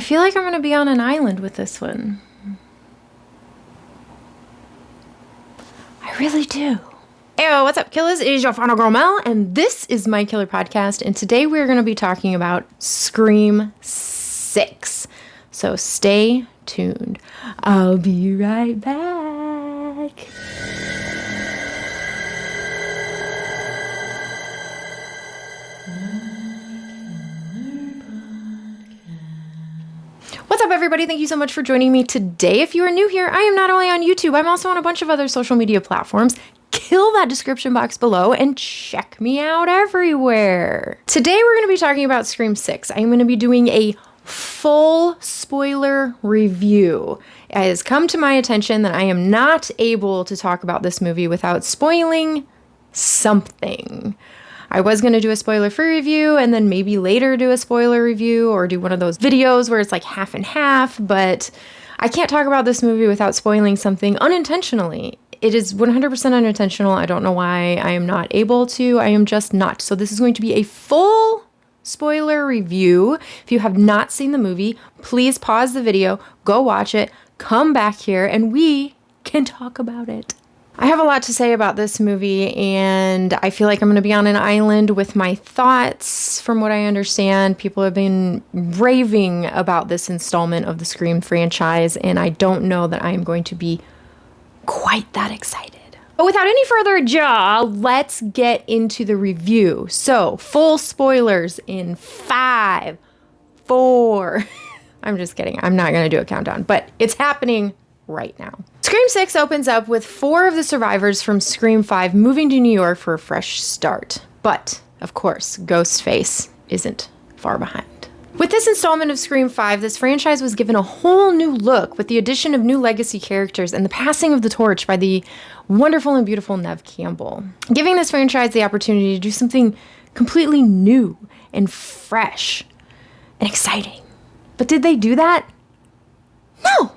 feel like I'm going to be on an island with this one. I really do. Hey, what's up, Killas? It is your final girl, Mel, and this is my Killer Podcast, and today we're going to be talking about Scream 6. So stay tuned. I'll be right back. What's up, everybody? Thank you so much for joining me today. If you are new here, I am not only on YouTube, I'm also on a bunch of other social media platforms. Kill that description box below and check me out everywhere. Today, we're going to be talking about Scream 6. I'm going to be doing a full spoiler review. It has come to my attention that I am not able to talk about this movie without spoiling something. I was going to do a spoiler-free review and then maybe later do a spoiler review or do one of those videos where it's like half and half, but I can't talk about this movie without spoiling something unintentionally. It is 100% unintentional. I don't know why I am not able to. I am just not. So this is going to be a full spoiler review. If you have not seen the movie, please pause the video, go watch it, come back here, and we can talk about it. I have a lot to say about this movie, and I feel like I'm going to be on an island with my thoughts. From what I understand, people have been raving about this installment of the Scream franchise, and I don't know that I am going to be quite that excited. But without any further ado, let's get into the review. So, full spoilers in 5, 4. I'm just kidding. I'm not going to do a countdown, but it's happening right now. Scream 6 opens up with 4 of the survivors from Scream 5 moving to New York for a fresh start. But, of course, Ghostface isn't far behind. With this installment of Scream 5, this franchise was given a whole new look with the addition of new legacy characters and the passing of the torch by the wonderful and beautiful Neve Campbell, giving this franchise the opportunity to do something completely new and fresh and exciting. But did they do that? No,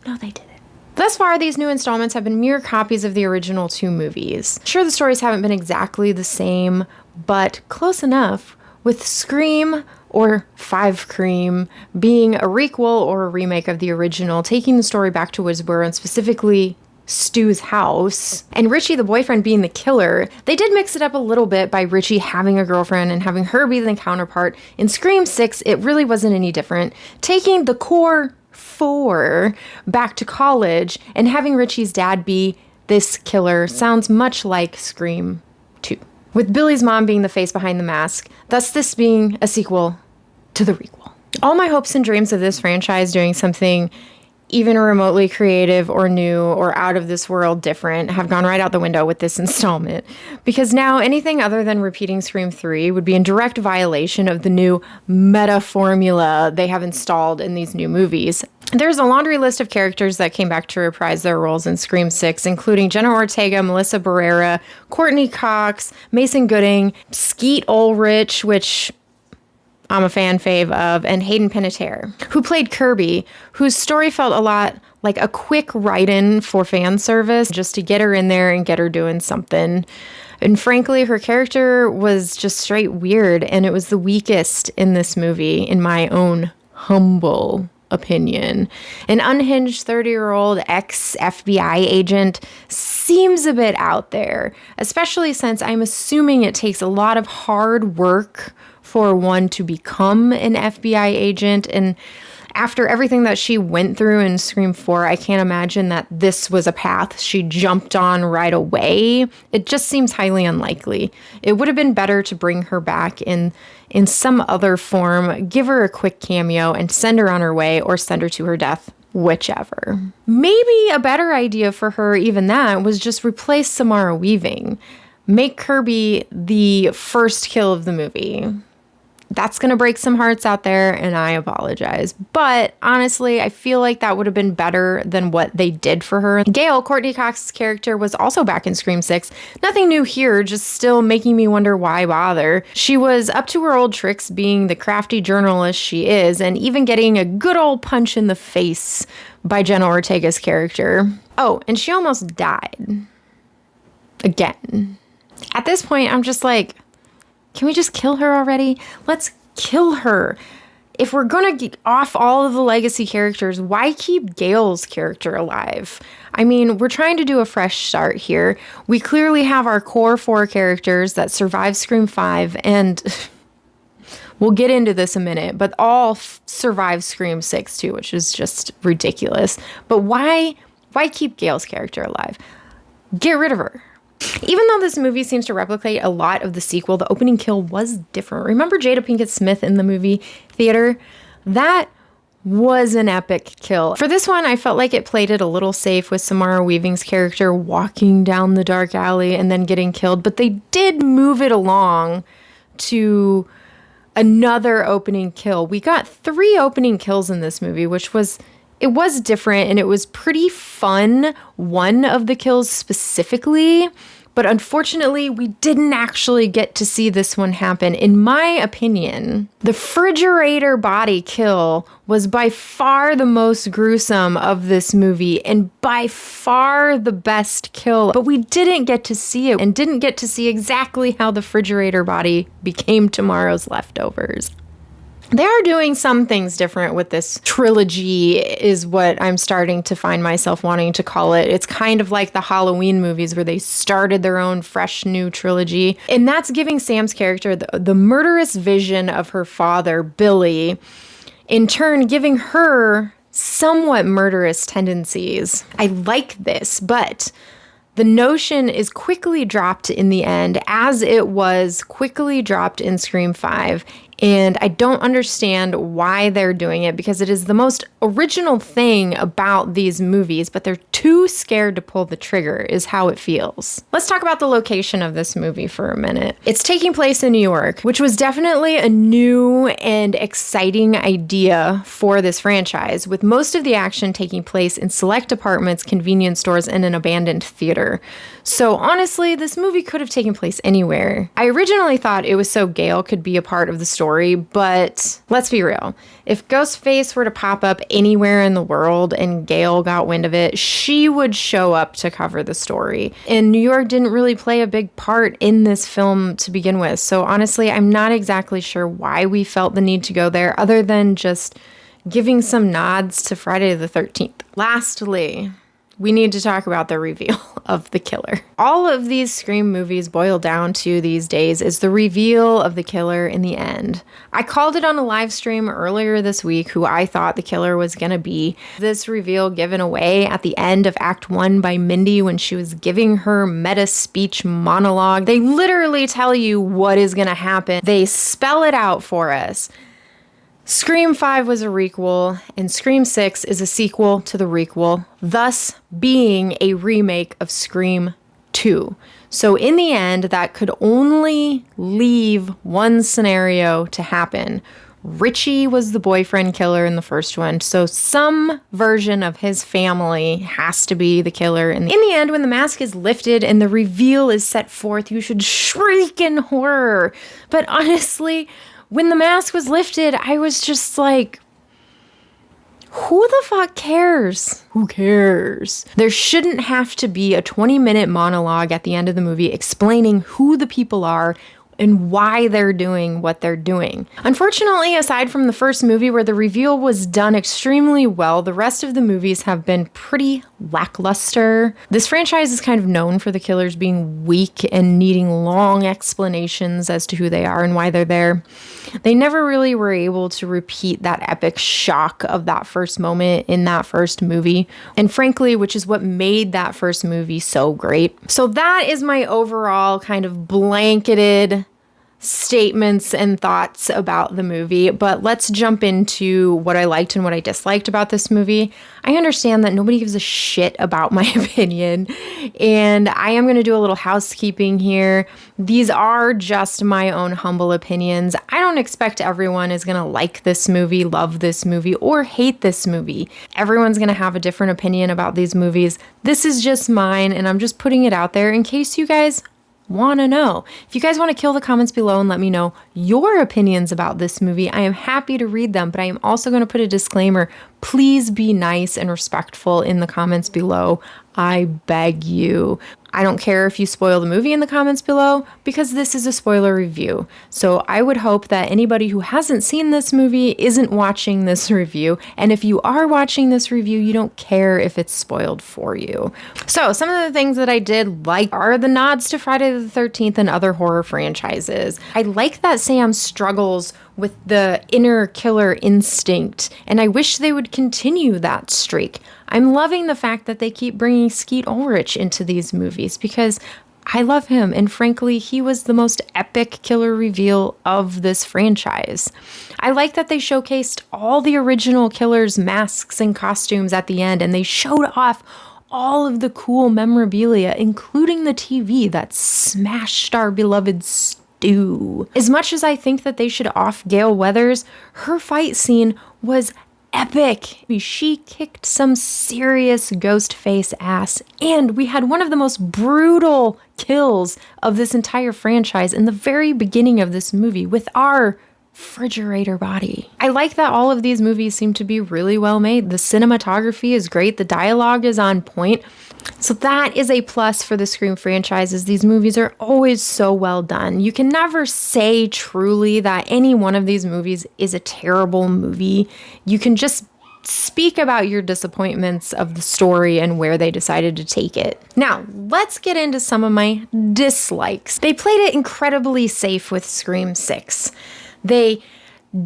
they didn't. Thus far, these new installments have been mere copies of the original 2 movies. Sure, the stories haven't been exactly the same, but close enough, with Scream or 5 Cream being a requel or a remake of the original, taking the story back to Woodsboro and specifically Stu's house, and Richie, the boyfriend, being the killer. They did mix it up a little bit by Richie having a girlfriend and having her be the counterpart. In Scream 6, it really wasn't any different, taking the core 4 back to college and having Richie's dad be this killer sounds much like Scream 2, with Billy's mom being the face behind the mask, thus this being a sequel to the requel. All my hopes and dreams of this franchise doing something even remotely creative or new or out of this world different have gone right out the window with this installment, because now anything other than repeating Scream 3 would be in direct violation of the new meta formula they have installed in these new movies. There's a laundry list of characters that came back to reprise their roles in Scream 6, including Jenna Ortega, Melissa Barrera, Courtney Cox, Mason Gooding, Skeet Ulrich, which I'm a fan fave of, and Hayden Panettiere, who played Kirby, whose story felt a lot like a quick write-in for fan service, just to get her in there and get her doing something. And frankly, her character was just straight weird, and it was the weakest in this movie, in my own humble opinion. An unhinged 30-year-old ex-FBI agent seems a bit out there, especially since I'm assuming it takes a lot of hard work for one to become an FBI agent, and after everything that she went through in Scream 4, I can't imagine that this was a path she jumped on right away. It just seems highly unlikely. It would have been better to bring her back in some other form, give her a quick cameo, and send her on her way, or send her to her death, whichever. Maybe a better idea for her, even that, was just replace Samara Weaving. Make Kirby the first kill of the movie. That's going to break some hearts out there, and I apologize. But honestly, I feel like that would have been better than what they did for her. Gail, Courtney Cox's character, was also back in Scream 6. Nothing new here, just still making me wonder why bother. She was up to her old tricks, being the crafty journalist she is, and even getting a good old punch in the face by Jenna Ortega's character. Oh, and she almost died. Again. At this point, I'm just like, can we just kill her already? Let's kill her. if we're gonna get off all of the legacy characters, why keep Gale's character alive? I mean, we're trying to do a fresh start here. We clearly have our core 4 characters that survived Scream 5, and we'll get into this a minute, but all survived Scream 6 too, which is just ridiculous. But why keep Gale's character alive? Get rid of her. Even though this movie seems to replicate a lot of the sequel, the opening kill was different. Remember Jada Pinkett Smith in the movie theater? That was an epic kill. For this one, I felt like it played it a little safe with Samara Weaving's character walking down the dark alley and then getting killed, but they did move it along to another opening kill. We got 3 opening kills in this movie, which was different and it was pretty fun. One of the kills specifically, but unfortunately we didn't actually get to see this one happen. In my opinion, the refrigerator body kill was by far the most gruesome of this movie and by far the best kill, but we didn't get to see it and didn't get to see exactly how the refrigerator body became tomorrow's leftovers. They are doing some things different with this trilogy, is what I'm starting to find myself wanting to call it. It's kind of like the Halloween movies where they started their own fresh new trilogy. And that's giving Sam's character the murderous vision of her father, Billy, in turn giving her somewhat murderous tendencies. I like this, but the notion is quickly dropped in the end, as it was quickly dropped in Scream 5. And I don't understand why they're doing it, because it is the most original thing about these movies, but they're too scared to pull the trigger, is how it feels. Let's talk about the location of this movie for a minute. It's taking place in New York, which was definitely a new and exciting idea for this franchise, with most of the action taking place in select apartments, convenience stores, and an abandoned theater. So honestly, this movie could have taken place anywhere. I originally thought it was so Gale could be a part of the story, but let's be real. If Ghostface were to pop up anywhere in the world and Gale got wind of it, she would show up to cover the story. And New York didn't really play a big part in this film to begin with. So honestly, I'm not exactly sure why we felt the need to go there, other than just giving some nods to Friday the 13th. Lastly, we need to talk about the reveal of the killer. All of these Scream movies boil down to these days is the reveal of the killer in the end. I called it on a live stream earlier this week who I thought the killer was gonna be. This reveal given away at the end of Act 1 by Mindy when she was giving her meta speech monologue. They literally tell you what is gonna happen. They spell it out for us. Scream 5 was a requel, and Scream 6 is a sequel to the requel, thus being a remake of Scream 2. So in the end, that could only leave one scenario to happen. Richie was the boyfriend killer in the first one, so some version of his family has to be the killer. And in the end, when the mask is lifted and the reveal is set forth, you should shriek in horror. But honestly, when the mask was lifted, I was just like, who the fuck cares? Who cares? There shouldn't have to be a 20-minute monologue at the end of the movie explaining who the people are and why they're doing what they're doing. Unfortunately, aside from the first movie where the reveal was done extremely well, the rest of the movies have been pretty lackluster. This franchise is kind of known for the killers being weak and needing long explanations as to who they are and why they're there. They never really were able to repeat that epic shock of that first moment in that first movie. And frankly, which is what made that first movie so great. So that is my overall kind of blanketed statements and thoughts about the movie, but let's jump into what I liked and what I disliked about this movie. I understand that nobody gives a shit about my opinion, and I am going to do a little housekeeping here. These are just my own humble opinions. I don't expect everyone is going to like this movie, love this movie, or hate this movie. Everyone's going to have a different opinion about these movies. This is just mine, and I'm just putting it out there in case you guys want to know. If you guys want to kill the comments below and let me know your opinions about this movie, I am happy to read them, but I am also going to put a disclaimer. Please be nice and respectful in the comments below. I beg you. I don't care if you spoil the movie in the comments below, because this is a spoiler review. So I would hope that anybody who hasn't seen this movie isn't watching this review. And if you are watching this review, you don't care if it's spoiled for you. So some of the things that I did like are the nods to Friday the 13th and other horror franchises. I like that Sam struggles with the inner killer instinct, and I wish they would continue that streak. I'm loving the fact that they keep bringing Skeet Ulrich into these movies because I love him, and frankly, he was the most epic killer reveal of this franchise. I like that they showcased all the original killers' masks and costumes at the end, and they showed off all of the cool memorabilia, including the TV that smashed our beloved Stu. As much as I think that they should off Gale Weathers, her fight scene was epic. She kicked some serious ghost face ass, and we had one of the most brutal kills of this entire franchise in the very beginning of this movie with our refrigerator body. I like that all of these movies seem to be really well made. The cinematography is great. The dialogue is on point. So that is a plus for the Scream franchises. These movies are always so well done. You can never say truly that any one of these movies is a terrible movie. You can just speak about your disappointments of the story and where they decided to take it. Now, let's get into some of my dislikes. They played it incredibly safe with Scream 6. They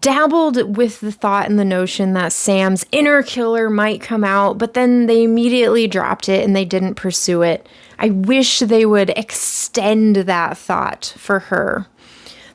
dabbled with the thought and the notion that Sam's inner killer might come out, but then they immediately dropped it and they didn't pursue it. I wish they would extend that thought for her.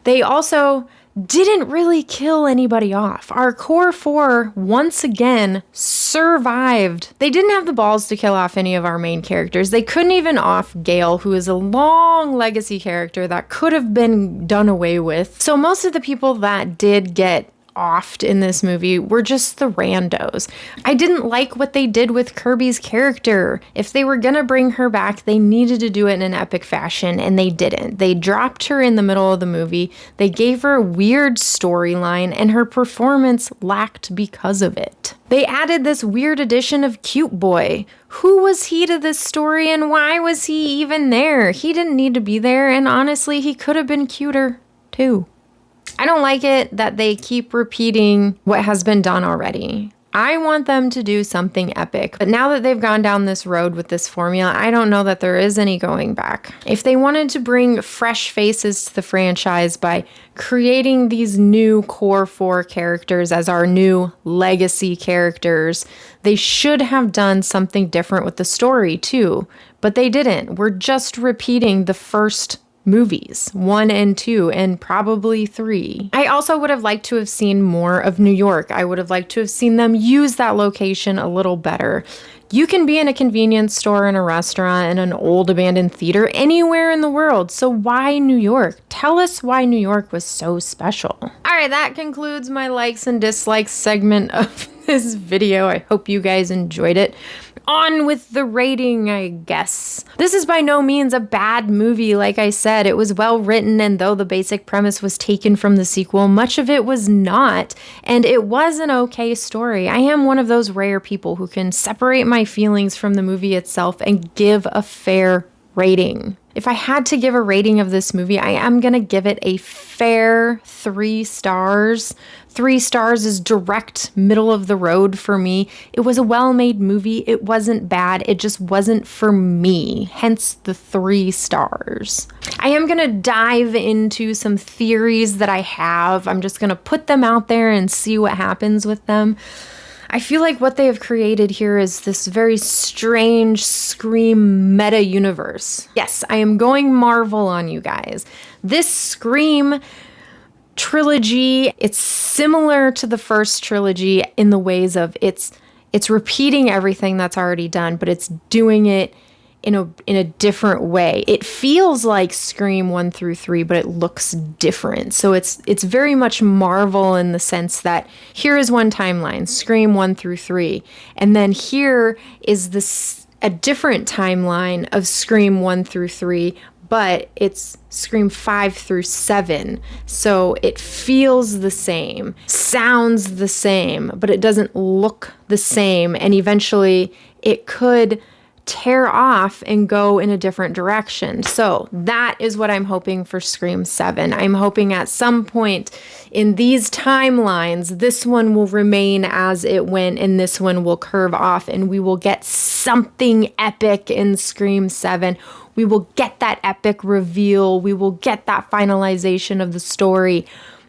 They also didn't really kill anybody off. Our core four, once again, survived. They didn't have the balls to kill off any of our main characters. They couldn't even off Gale, who is a long legacy character that could have been done away with. So most of the people that did get offed in this movie were just the randos. I didn't like what they did with Kirby's character. If they were gonna bring her back, they needed to do it in an epic fashion, and they didn't. They dropped her in the middle of the movie. They gave her a weird storyline, and her performance lacked because of it. They added this weird addition of Cute Boy. Who was he to this story, and why was he even there? He didn't need to be there, and honestly, he could have been cuter too. I don't like it that they keep repeating what has been done already. I want them to do something epic. But now that they've gone down this road with this formula, I don't know that there is any going back. If they wanted to bring fresh faces to the franchise by creating these new core four characters as our new legacy characters, they should have done something different with the story too. But they didn't. We're just repeating the first movies, 1 and 2, and probably 3. I also would have liked to have seen more of New York. I would have liked to have seen them use that location a little better. You can be in a convenience store, in a restaurant, in an old abandoned theater, anywhere in the world. So why New York? Tell us why New York was so special. All right, that concludes my likes and dislikes segment of this video. I hope you guys enjoyed it. On with the rating, I guess. This is by no means a bad movie. Like I said, it was well written, and though the basic premise was taken from the sequel, much of it was not, and it was an okay story. I am one of those rare people who can separate my feelings from the movie itself and give a fair rating. If I had to give a rating of this movie, I am going to give it a fair 3 stars. 3 stars is direct middle of the road for me. It was a well-made movie. It wasn't bad. It just wasn't for me. Hence the 3 stars. I am going to dive into some theories that I have. I'm just going to put them out there and see what happens with them. I feel like what they have created here is this very strange Scream meta universe. Yes, I am going Marvel on you guys. This Scream trilogy, it's similar to the first trilogy in the ways of it's repeating everything that's already done, but it's doing it in a different way. It feels like Scream 1 through 3, but it looks different. So it's very much Marvel in the sense that here is one timeline, Scream 1 through 3, and then here is a different timeline of Scream 1 through 3, but it's Scream 5 through 7. So it feels the same, sounds the same, but it doesn't look the same, and eventually it could tear off and go in a different direction. So that is what I'm hoping for Scream 7. I'm hoping at some point in these timelines, this one will remain as it went and this one will curve off, and we will get something epic in Scream 7. We will get that epic reveal. We will get that finalization of the story.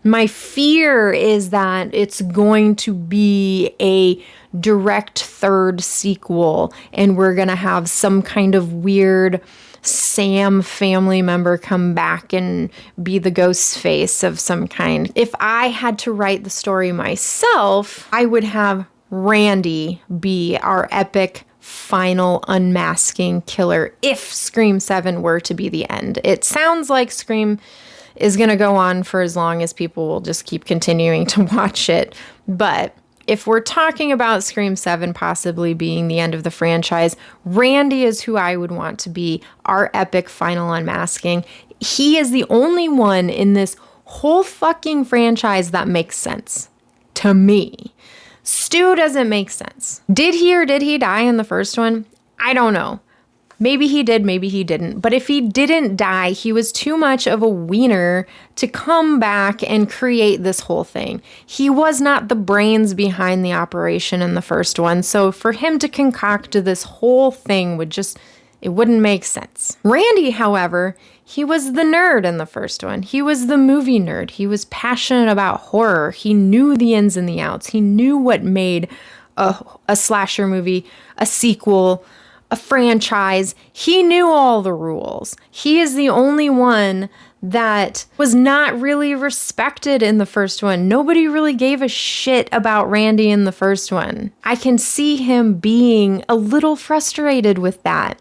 My fear is that it's going to be a direct third sequel, and we're going to have some kind of weird Sam family member come back and be the ghost face of some kind. If I had to write the story myself, I would have Randy be our epic final unmasking killer if Scream 7 were to be the end. It sounds like Scream is going to go on for as long as people will just keep continuing to watch it. But if we're talking about Scream 7 possibly being the end of the franchise, Randy is who I would want to be our epic final unmasking. He is the only one in this whole fucking franchise that makes sense to me. Stu doesn't make sense. Did he or did he die in the first one? I don't know. Maybe he did, maybe he didn't. But if he didn't die, he was too much of a wiener to come back and create this whole thing. He was not the brains behind the operation in the first one. So for him to concoct this whole thing it wouldn't make sense. Randy, however, he was the nerd in the first one. He was the movie nerd. He was passionate about horror. He knew the ins and the outs. He knew what made a slasher movie, a sequel, a franchise. He knew all the rules. He is the only one that was not really respected in the first one. Nobody really gave a shit about Randy in the first one. I can see him being a little frustrated with that.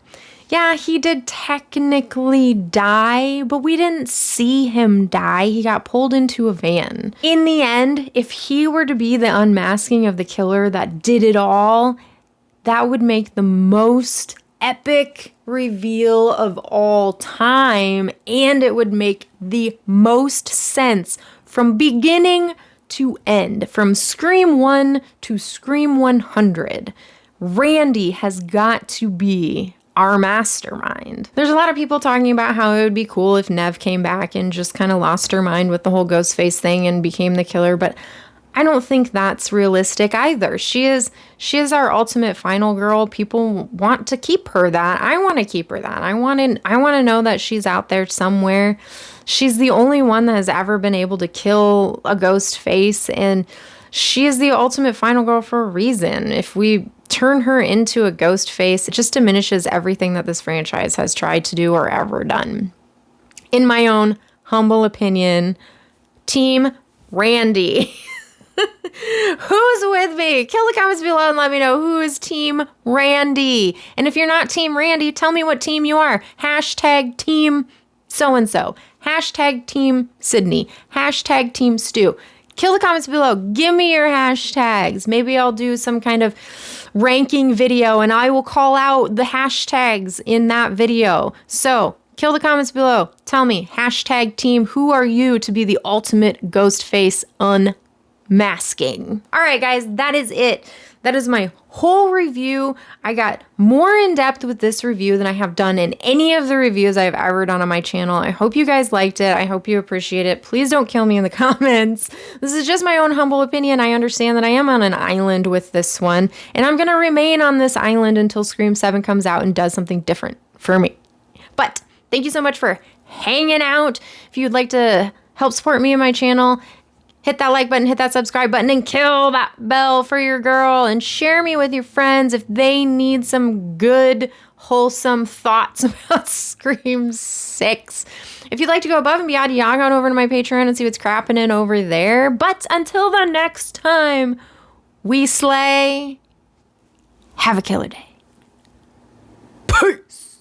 Yeah, he did technically die, but we didn't see him die. He got pulled into a van. In the end, if he were to be the unmasking of the killer that did it all, that would make the most epic reveal of all time, and it would make the most sense from beginning to end, from Scream 1 to Scream 100. Randy has got to be our mastermind. There's a lot of people talking about how it would be cool if Nev came back and just kind of lost her mind with the whole ghost face thing and became the killer, but I don't think that's realistic either. She is our ultimate final girl. People want to keep her that. I want to keep her that. I want to know that she's out there somewhere. She's the only one that has ever been able to kill a ghost face, and she is the ultimate final girl for a reason. If we turn her into a ghost face, it just diminishes everything that this franchise has tried to do or ever done. In my own humble opinion, Team Randy. Who's with me? Kill the comments below and let me know who is Team Randy. And if you're not Team Randy, tell me what team you are. Hashtag Team so-and-so. Hashtag Team Sydney. Hashtag Team Stu. Kill the comments below. Give me your hashtags. Maybe I'll do some kind of ranking video and I will call out the hashtags in that video. So kill the comments below. Tell me, hashtag team, who are you to be the ultimate ghost face unmasking? All right, guys, that is it. That is my whole review. I got more in depth with this review than I have done in any of the reviews I've ever done on my channel. I hope you guys liked it. I hope you appreciate it. Please don't kill me in the comments. This is just my own humble opinion. I understand that I am on an island with this one, and I'm going to remain on this island until Scream 7 comes out and does something different for me. But thank you so much for hanging out. If you'd like to help support me and my channel, hit that like button, hit that subscribe button, and kill that bell for your girl, and share me with your friends if they need some good, wholesome thoughts about Scream 6. If you'd like to go above and beyond, log on over to my Patreon and see what's crapping in over there. But until the next time we slay, have a killer day. Peace.